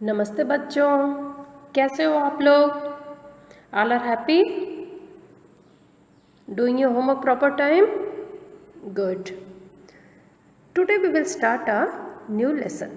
नमस्ते बच्चों, कैसे हो आप लोग? All are happy? Doing your homework proper time? Good. Today we will start a new lesson.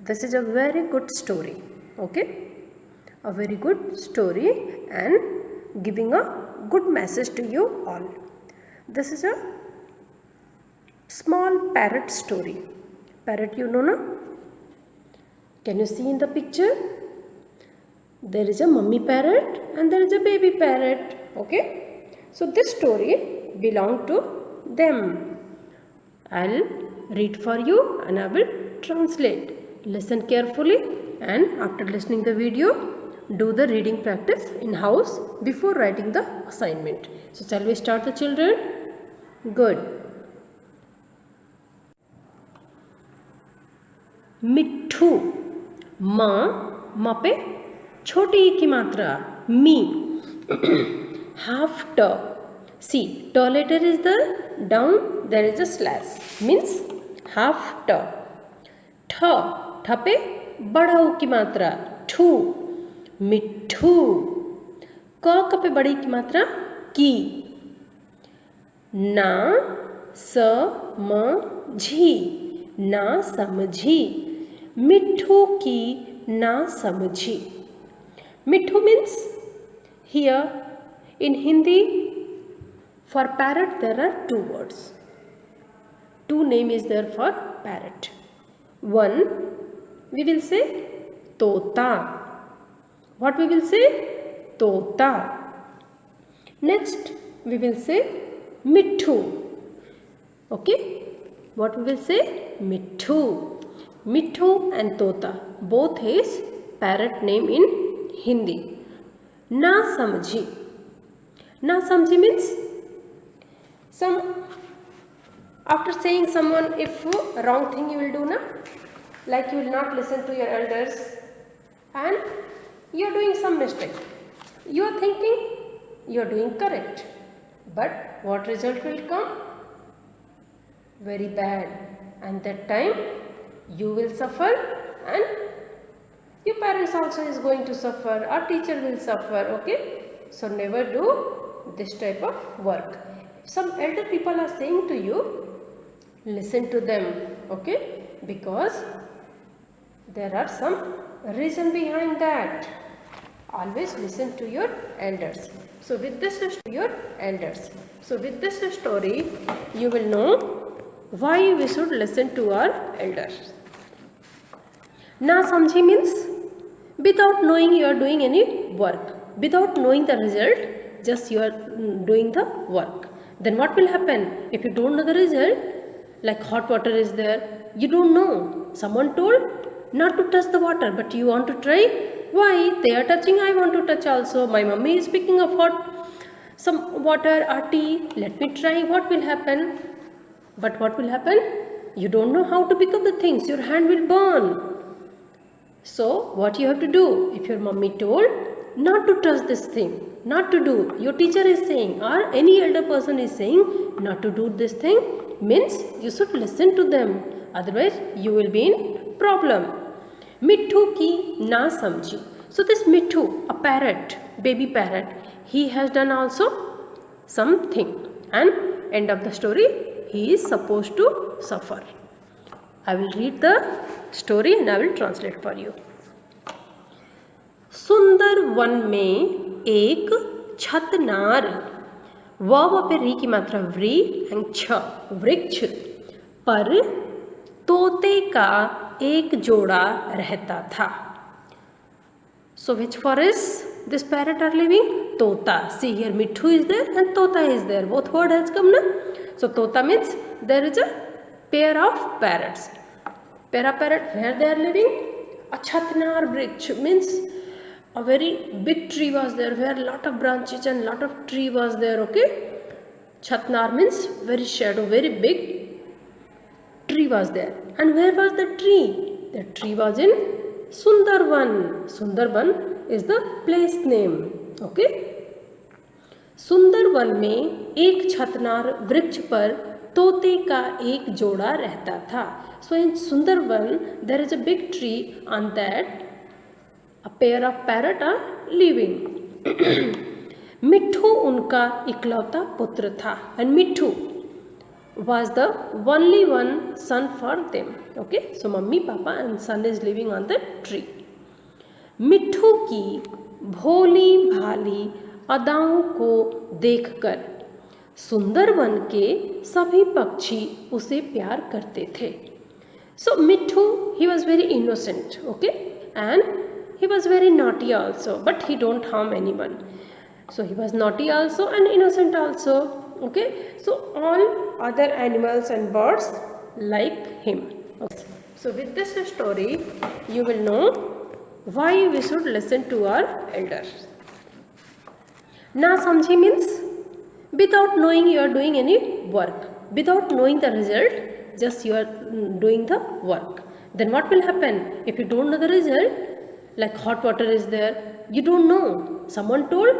This is a very good story. Okay? A very good story and giving a good message to you all. This is a small parrot story. Parrot, you know, na? Can you see in the picture? There is a mummy parrot and there is a baby parrot. Okay? So this story belongs to them. I'll read for you and I will translate. Listen carefully and after listening the video, do the reading practice in house before writing the assignment. So shall we start the children? Good. मिट्ठू. माँ पे छोटी ई की मात्रा मी. Half t. See, t letter is the down, there is a slash, means half t. ठ पे बड़ा ऊ की मात्रा ठू. मिट्ठू. क पे बड़ी की मात्रा की. ना स म झी. ना समझी. मिट्ठू की ना समझी. मिट्ठू means here in Hindi for parrot there are two words. Two name is there for parrot. One we will say tota. What we will say? Tota. Next we will say mittu. Okay? What we will say? Mittu. Mittu and tota both is parrot name in Hindi. Na samjhi. Na samjhi means some after saying someone if wrong thing you will do na, like you will not listen to your elders and you are doing some mistake. You are thinking you are doing correct, but what result will come? Very bad, and that time you will suffer and your parents also is going to suffer, our teacher will suffer. Okay, so never do this type of work. If some elder people are saying to you, listen to them. Okay, because there are some reason behind that. Always listen to your elders. So with this story you will know why we should listen to our elders. Na samjhi means without knowing you are doing any work, without knowing the result, just you are doing the work. Then what will happen if you don't know the result? Like hot water is there, you don't know. Someone told not to touch the water, but you want to try. Why? They are touching, I want to touch also. My mummy is picking up some water or tea. Let me try. What will happen? But what will happen? You don't know how to pick up the things. Your hand will burn. So what you have to do? If your mummy told not to touch this thing, not to do, your teacher is saying or any elder person is saying not to do this thing, means you should listen to them. Otherwise you will be in problem. Mittu ki na samjhi. So this Mittu, a parrot, baby parrot, he has done also something, and end of the story, he is supposed to suffer. I will read the story and I will translate for you. सुंदर one में एक छतनार. व पे री की मात्रा very and छ, वृक्ष पर तोते का एक जोड़ा रहता था. So which forest this parrot are living? Tota. See here, Mittu is there and Tota is there. Both word has come na. So Tota means there is a pair of parrots. Pair of parrot, where they are living? A chatnar vraksh means a very big tree was there, where lot of branches and lot of tree was there. Okay, chatnar means very shadow, very big tree was there. And where was the tree? The tree was in Sundarban. Sundarban is the place name. Okay, Sundarban में एक छतनार वृक्ष पर तोते का एक जोड़ा रहता था. So in Sundarban there is a big tree. On that a pair of parrot are living. मिट्ठू उनका इकलौता पुत्र था. And Mitthu was the only one son for them. Okay, so mummy papa and son is living on the tree. मिट्ठू की भोली भाली अदाओं को देखकर सुंदरवन के सभी पक्षी उसे प्यार करते थे. So Mitthu, he was very innocent, okay, and he was very naughty also, but he don't harm anyone. So he was naughty also and innocent also, okay. So all other animals and birds like him. Okay. So with this story you will know why we should listen to our elders. Na samjhi means without knowing you are doing any work, without knowing the result, just you are doing the work. Then what will happen if you don't know the result? Like hot water is there, you don't know, someone told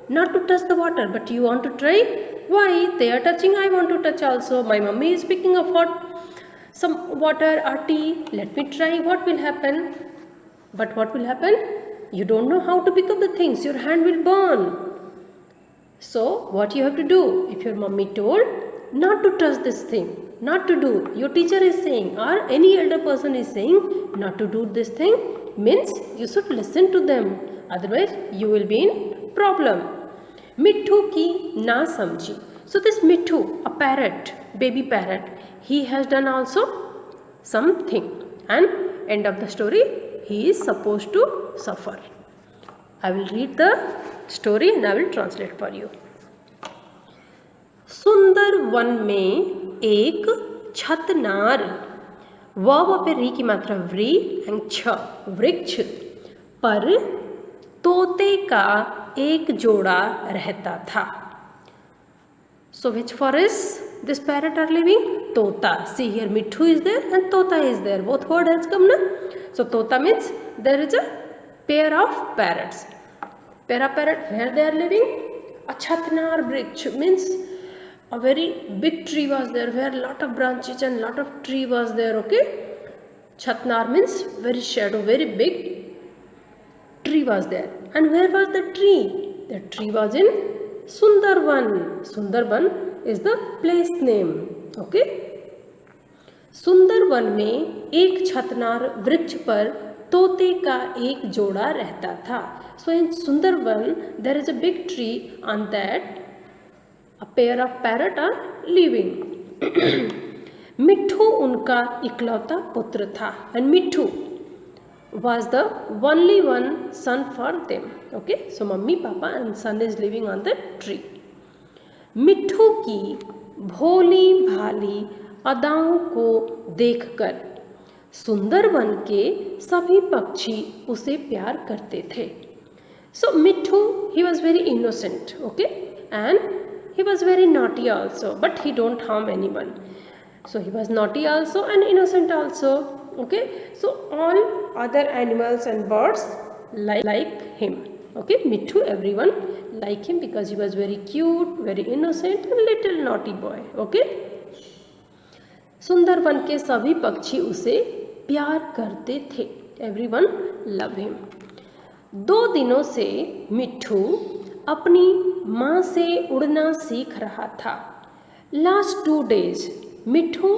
not to touch the water, but you want to try. Why? They are touching, I want to touch also. My mummy is picking up some water or tea, let me try. What will happen? But what will happen? You don't know how to pick up the things, your hand will burn. So what you have to do? If your mummy told not to touch this thing, not to do, your teacher is saying or any elder person is saying not to do this thing, means you should listen to them, otherwise you will be in problem. मिट्ठू की ना समझी. So this Mitthu, a parrot, baby parrot, he has done also something, and end of the story, he is supposed to suffer. I will read the story and I will translate for you. सुंदर one में एक छतनार, व पे री की मात्रा very and छ, वृक्ष पर तोते का एक जोड़ा रहता था. So which forest this parrot are living? Tota. See here, Mitthu is there and तोता is there. Both word has come na. So तोता means there is a pair of parrots. Pair of parrot, where they are living? A chatnar वृक्ष means a very big tree was there, where lot of branches and lot of tree was there. Okay, chatnar means very shadow, very big tree was there. And where was the tree? The tree was in Sundarban. Sundarban is the place name. Okay, Sundarban में एक छतनार वृक्ष पर तोते का एक जोड़ा रहता था. So in Sundarban there is a big tree. On that a pair of parrot are living. मिट्ठू उनका इकलौता पुत्र था. And Mitthu was the only one son for them. Okay, so mummy papa and son is living on the tree. मिट्ठू की भोली भाली अदाओं को देखकर सुंदरवन के सभी पक्षी उसे प्यार करते थे. So Mitthu, he was very innocent, okay, and he was very naughty also, but he don't harm anyone. So he was naughty also and innocent also. Okay, so all other animals and birds like him. Okay, Mitthu, everyone like him because he was very cute, very innocent and little naughty boy. Okay, Sundarban के सभी पक्षी उसे प्यार करते थे. Everyone love him. 2 दिनों से मिट्ठू अपनी माँ से उड़ना सीख रहा था. Last 2 days, Mitthu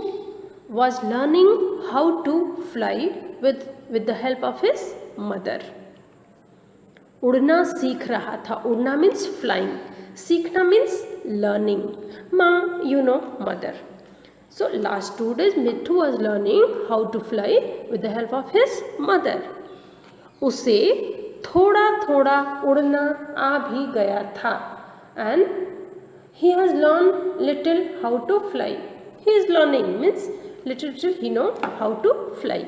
was learning how to fly with the help of his mother. उड़ना सीख रहा था. उड़ना means flying. सीखना means learning. माँ, you know, mother. So last 2 days Mitthu was learning how to fly with the help of his mother. उसे थोड़ा थोड़ा उड़ना आ भी गया था. And he has learned little how to fly. He is learning means little he know how to fly.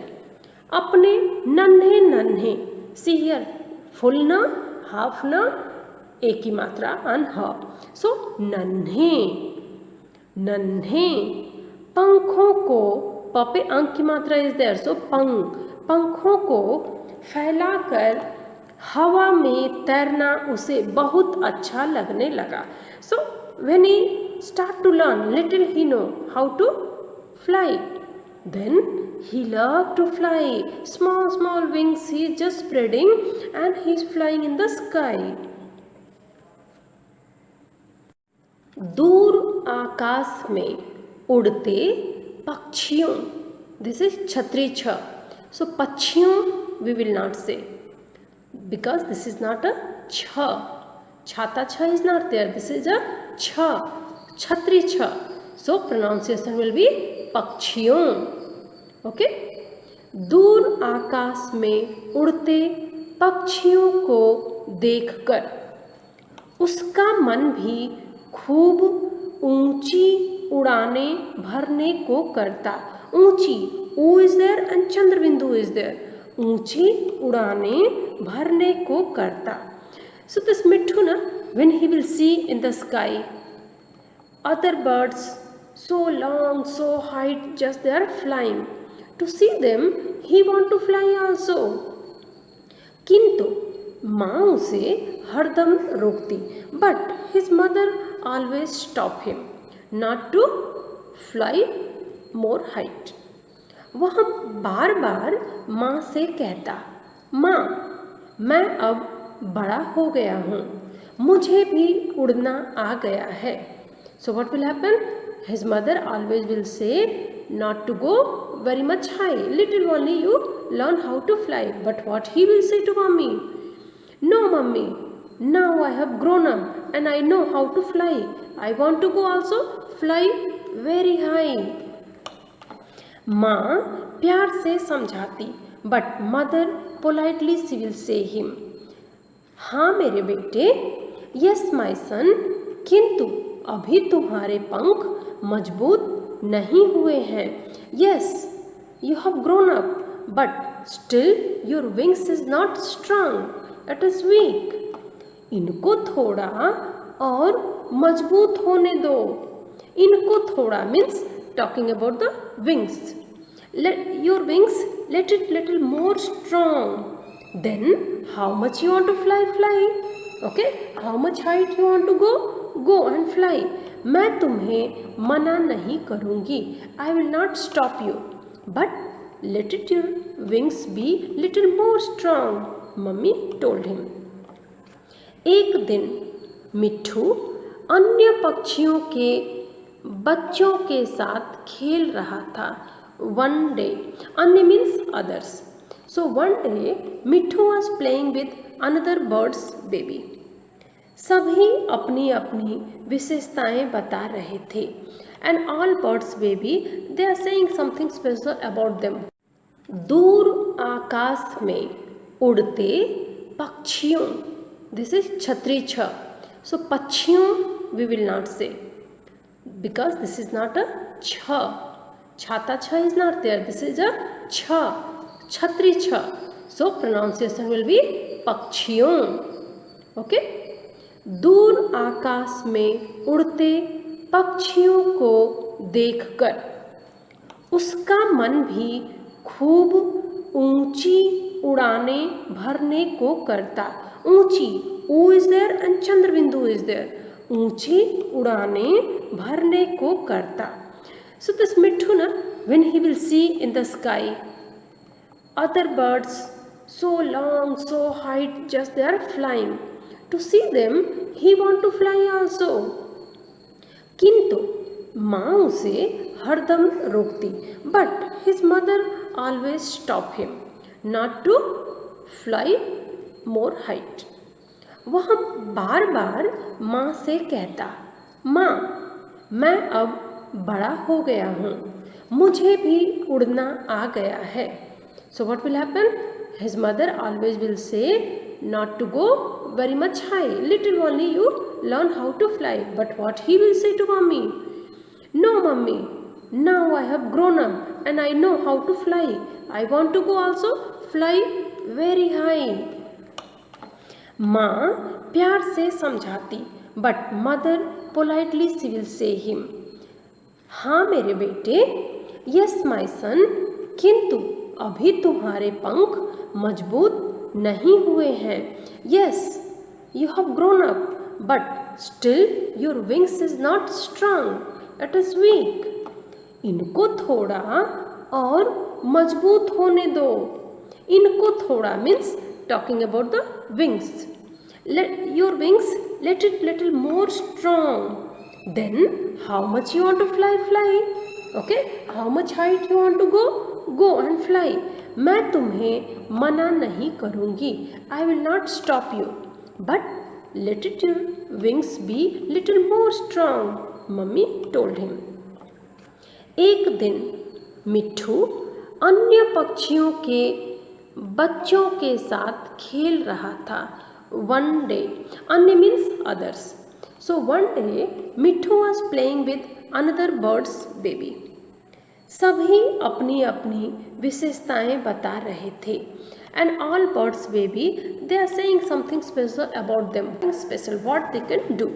अपने नन्हे नन्हे, see here, full ना, half ना, एक ही मात्रा and ह. So नन्हे नन्हे पंखों को, पपे अंक की मात्रा इज देयर. सो पंखों को फैलाकर हवा में तैरना उसे बहुत अच्छा लगने लगा. So when he start to learn. Little he know how to fly. Then he loved to fly. Small small wings he is just spreading and he is flying in the sky. दूर आकाश में उड़ते पक्षियों. This is छतरी छ. So पक्षियों we will not say because this is not a छ. छाता छ is not there. This is a छ. छतरी छ. So pronunciation will be पक्षियों. Okay. दूर आकाश में उड़ते पक्षियों को देखकर उसका मन भी खूब ऊंची उड़ाने भरने को करता. ऊंची ऊ इज देयर एंड चंद्र बिंदु इज देयर. ऊंची उड़ाने भरने को करता. So this मिट्ठू ना when he will see in the sky other birds so long so high just they are flying. To see them he want to fly also. किंतु माँ उसे हरदम रोकती. But his mother always stop him not to fly more height. वह बार बार माँ से कहता, माँ मैं अब बड़ा हो गया हूँ, मुझे भी उड़ना आ गया है. So what will happen? His mother always will say not to go very much high. Little only you learn how to fly. But what he will say to mommy? No mummy, now I have grown up and I know how to fly. I want to go also fly very high. माँ प्यार से समझाती. But mother politely she will say him. हाँ मेरे बेटे, yes my son, किंतु अभी तुम्हारे पंख मजबूत नहीं हुए हैं. Yes you have grown up but still your wings is not strong, it is weak. इनको थोड़ा और मजबूत होने दो. इनको थोड़ा means talking about the wings. Your wings let it little more strong. Then how much you want to fly? Okay, how much height you want to go and fly. मैं तुम्हें मना नहीं करूँगी. I will not stop you, but let it your wings be little more strong. Mummy told him. एक दिन मिट्ठू अन्य पक्षियों के बच्चों के साथ खेल रहा था. One day, अन्य means others. So one day, Mitthu was playing with another bird's baby. सभी अपनी अपनी विशेषताएं बता रहे थे. And all birds baby, they are saying something special about them. दूर आकाश में उड़ते पक्षियों. This is छतरी छ. So पक्षियों we will not say because this is not a छ. छाता छ is not there. This is a छ. छतरी छ. So pronunciation will be पक्षियों. Okay. दूर आकाश में उड़ते पक्षियों को देखकर उसका मन भी खूब ऊंची उड़ाने भरने को करता. ऊंची ऊ इज देयर एंड चंद्र बिंदु इज देयर. ऊंची उड़ाने भरने को करता. So this मिट्ठू ना when he will see in the sky other birds so long so high just they are flying. To see them he want to fly also. किंतु माँ उसे हरदम रोकती. But his mother always stop him not to fly more height. वह बार बार माँ से कहता, माँ मैं अब बड़ा हो गया हूँ, मुझे भी उड़ना आ गया है. So what will happen? His mother always will say not to go very much high. Little only you learn how to fly. But what he will say to mommy? No mummy, now I have grown up and I know how to fly. I want to go also fly very high. माँ प्यार से समझाती. But mother politely she will say him. हाँ मेरे बेटे, yes my son, किंतु अभी तुम्हारे पंख मजबूत नहीं हुए हैं. Yes you have grown up but still your wings is not strong, it is weak. इनको थोड़ा और मजबूत होने दो. इनको थोड़ा means talking about the wings. Let your wings, let it little more strong. Then how much you want to fly, fly. Okay, how much height you want to go, go and fly. मैं तुम्हें मना नहीं करूँगी. I will not stop you. But let it your wings be little more strong. Mummy told him. एक दिन मिट्ठू अन्य पक्षियों के बच्चों के साथ खेल रहा था. One day, अन्य means others. So one day, Mitthu was playing with another bird's baby. सभी अपनी अपनी विशेषताएं बता रहे थे. And all birds baby, they are saying something special about them. Special what they can do.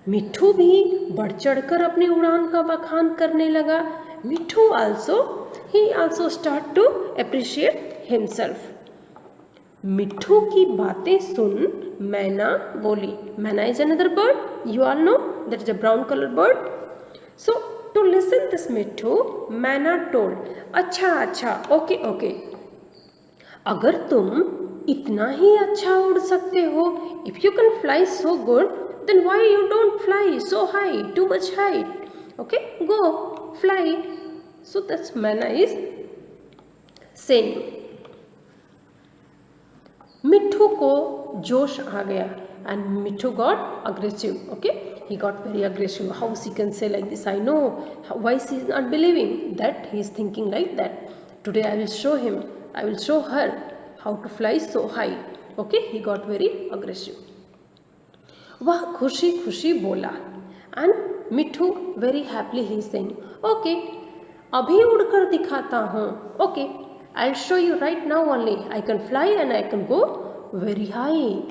मिट्ठू भी बढ़ चढ़कर अपनी उड़ान का बखान करने लगा. मिट्ठू he also start to appreciate himself. मिट्ठू की बातें सुन मैना बोली. मैना is another bird. You all know that is a brown color bird. So to listen this मिट्ठू, मैना told. अच्छा, okay. अगर तुम इतना ही अच्छा उड़ सकते हो, if you can fly so good, then why you don't fly so high, too much height? Okay, go fly. So that's मैना is saying. मिट्ठू को जोश आ गया and Mitthu got aggressive. Okay, he got very aggressive. How she can say like this? I know why she is not believing that he is thinking like that. Today I will show him. I will show her how to fly so high. Okay, he got very aggressive. वह खुशी खुशी बोला and Mitthu very happily he is saying, okay, अभी उड़कर दिखाता हूँ. Okay, I'll show you right now only. I can fly and I can go very high.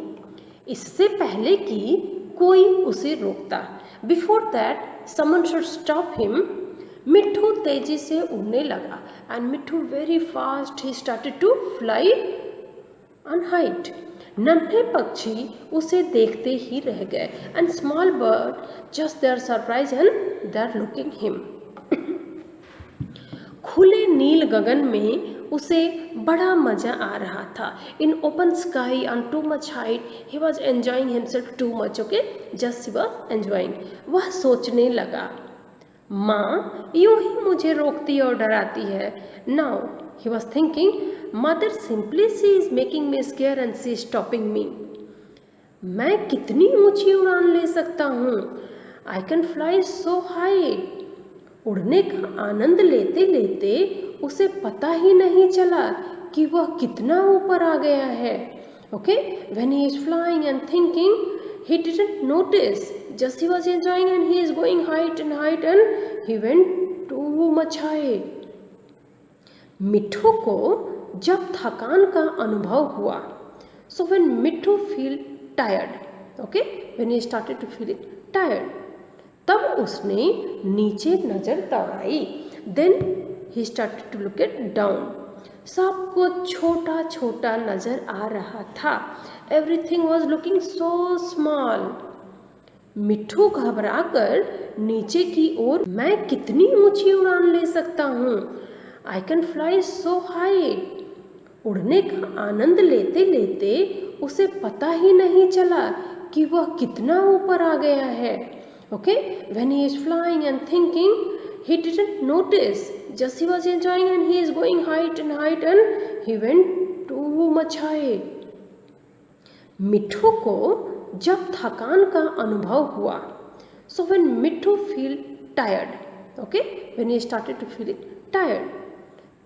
इससे पहले कि कोई उसे रोकता, before that someone should stop him, मिट्ठू तेजी से उड़ने लगा and Mitthu very fast he started to fly on height. नन्हे पक्षी उसे देखते ही रह गए and small bird just they are surprised and they are looking him. खुले नील गगन में उसे बड़ा मजा आ रहा था. In open sky on too much height he was enjoying himself too much. Okay, just he was enjoying. वह सोचने लगा, माँ यूं ही मुझे रोकती और डराती है. Now he was thinking, mother simply she is making me scared and she is stopping me. मैं कितनी ऊंची उड़ान ले सकता हूँ. I can fly so high. उड़ने का आनंद लेते लेते उसे पता ही नहीं चला कि वह कितना ऊपर आ गया है. Okay, when he is flying and thinking, he didn't notice. Just he was enjoying and he is going height and he went too much high. मिट्ठू को जब थकान का अनुभव हुआ, so when Mitthu feel tired, okay, when he started to feel tired, तब उसने नीचे नजर दौड़ाई. Then he started to look at down. सब कुछ छोटा छोटा नजर आ रहा था. Everything was looking so small. मिट्ठू घबराकर नीचे की ओर, मैं कितनी ऊंची उड़ान ले सकता हूँ. I can fly so high. उड़ने का आनंद लेते लेते उसे पता ही नहीं चला कि वह कितना ऊपर आ गया है. Okay, when he is flying and thinking, he didn't notice. Just he was enjoying and he is going height and he went too much high. मिट्ठू को जब थकान का अनुभव हुआ, so when Mitthu feel tired, okay, when he started to feel tired,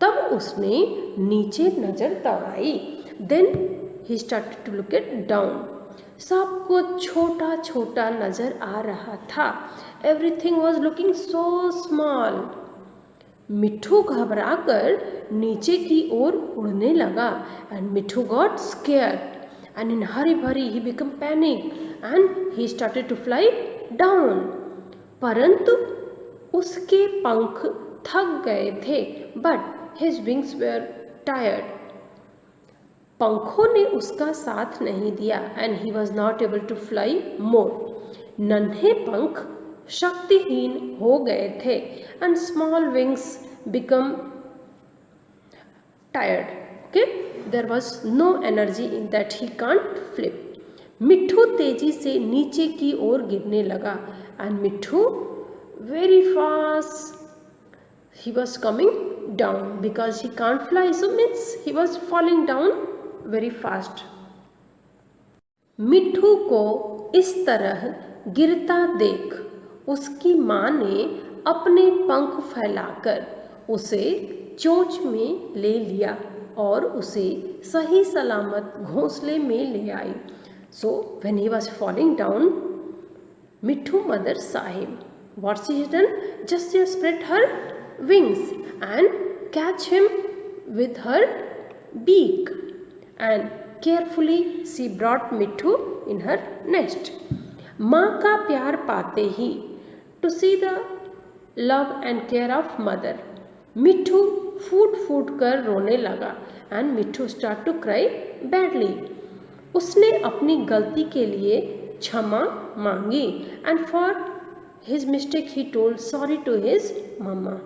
तब उसने नीचे नजर दौड़ाई. Then he started to look at down. सब कुछ छोटा छोटा नजर आ रहा था. Everything was looking so small. मिट्ठू घबराकर नीचे की ओर उड़ने लगा and Mitthu got scared and in hurry he became panic and he started to fly down. परंतु उसके पंख थक गए थे, but his wings were tired. पंखों ने उसका साथ नहीं दिया and he was not able to fly more. नन्हे पंख शक्तिहीन हो गए थे and small wings become tired. Okay, there was no energy in that he can't flip. Mitthu तेजी से नीचे की ओर गिरने लगा and Mitthu very fast he was coming down because he can't fly, so means he was falling down very fast. मिट्ठू को इस तरह गिरता देख उसकी माँ ने अपने पंख फैलाकर उसे चोंच में ले लिया और उसे सही सलामत घोंसले में ले आई। So when he was falling down, Mitthu mother saw him. What she had done? Just she spread her wings and catch him with her beak and carefully she brought Mitthu in her nest. माँ का प्यार पाते ही to see the love and care of mother, मिट्ठू फूट फूट कर रोने लगा and Mitthu start to cry badly. उसने अपनी गलती के लिए क्षमा मांगी and for his mistake he told sorry to his mama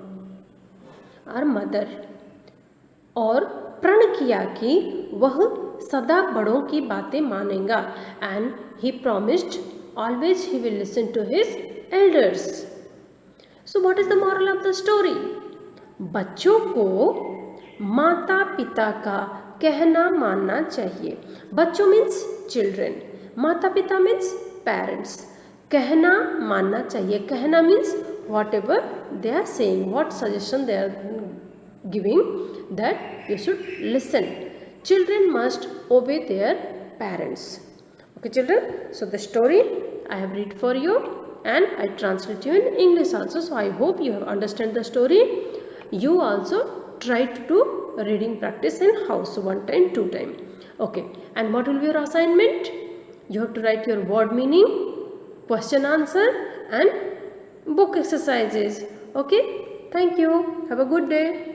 और मदर, और प्रण किया कि वह सदा बड़ों की बातें मानेगा and he promised always he will listen to his elders. So what is the moral of the story? बच्चों को माता पिता का कहना मानना चाहिए। बच्चों मीन्स चिल्ड्रन, माता पिता मीन्स पेरेंट्स। कहना मानना चाहिए। कहना means whatever they are saying, what suggestion they are giving, that you should listen. Children must obey their parents. Okay children, so the story I have read for you and I translate you in English also. So I hope you have understand the story. You also try to do reading practice in house one time, two time. Okay, and what will be your assignment? You have to write your word meaning, question answer and book exercises. Okay, thank you. Have a good day.